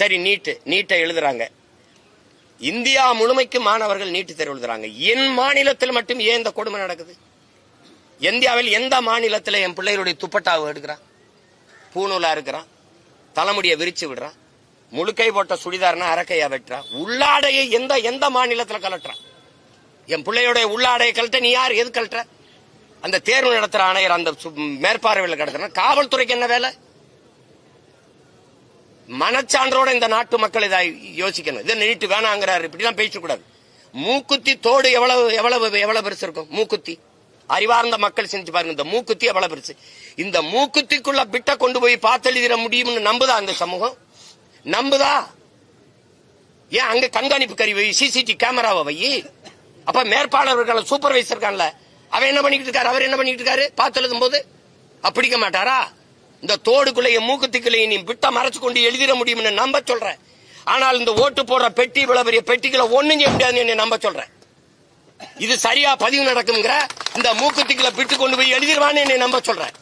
சரி, நீட்டை எழுதுறாங்க. இந்தியா முழுமைக்கு மாணவர்கள் நீட்டு தேர்வு எழுதுறாங்க. என் மாநிலத்தில் மட்டும் ஏன் இந்த கொடுமை நடக்குது? இந்தியாவில் எந்த மாநிலத்தில் என் பிள்ளைகளுடைய துப்பட்டாவை எடுக்கிறான், பூணூலா இருக்கிறான், தலைமுடியை விரிச்சு விடுறான், முழுக்கை போட்ட சுடிதார்னா அரக்கையா வெட்டுறான், உள்ளாடையை எந்த மாநிலத்தில் கலட்டுறான்? என் பிள்ளையுடைய உள்ளாடையை கலட்ட நீ யார்? எது கலட்டுற? அந்த தேர்வு நடத்துற ஆணையர் அந்த மேற்பார்வையில் கிடக்குறான். காவல்துறைக்கு என்ன வேலை? மனச்சான்றோட இந்த நாட்டு மக்கள் இதை யோசிக்கணும். இதை நீட்டு வேணாங்கிறாரு, இப்படிலாம் பேசக்கூடாது. மூக்குத்தி தோடு எவ்வளவு பெருசு இருக்கும்? மூக்குத்தி அறிவார்ந்த மக்கள் செஞ்சு பாருங்க. இந்த மூக்குத்தி எவ்வளவு பெருசு? இந்த மூக்குத்திக்குள்ள பிட்ட கொண்டு போய் பார்த்தெழுதிட முடியும்னு நம்புதா அந்த சமூகம்? நம்புதா? ஏன் அங்க கண்காணிப்பு கருவி வை, சிசிடிவி கேமராவை வை. அப்ப மேற்பாளர்கள் சூப்பர்வைசர் இருக்கான்ல, அவன் என்ன பண்ணிட்டு இருக்காரு? அவர் என்ன பண்ணிட்டு இருக்காரு? பார்த்து எழுதும் போது அப்படிக்க மாட்டாரா? இந்த தோடுக்குள்ளைய மூக்குத்திக்குள்ளைய நீ பிட்ட மறைச்சு கொண்டு எழுதிட முடியும்னு நம்ப சொல்றேன். ஆனால் இந்த ஓட்டு போடுற பெட்டி, இவ்வளவு பெரிய பெட்டிக்குள்ள ஒண்ணும் செய்ய முடியாதுன்னு நம்ப சொல்றேன். இது சரியா பதிவு நடக்குங்கிற இந்த மூக்குத்திக்குள்ள பிட்டு கொண்டு போய் எழுதிடுவான்னு நம்ப சொல்றேன்.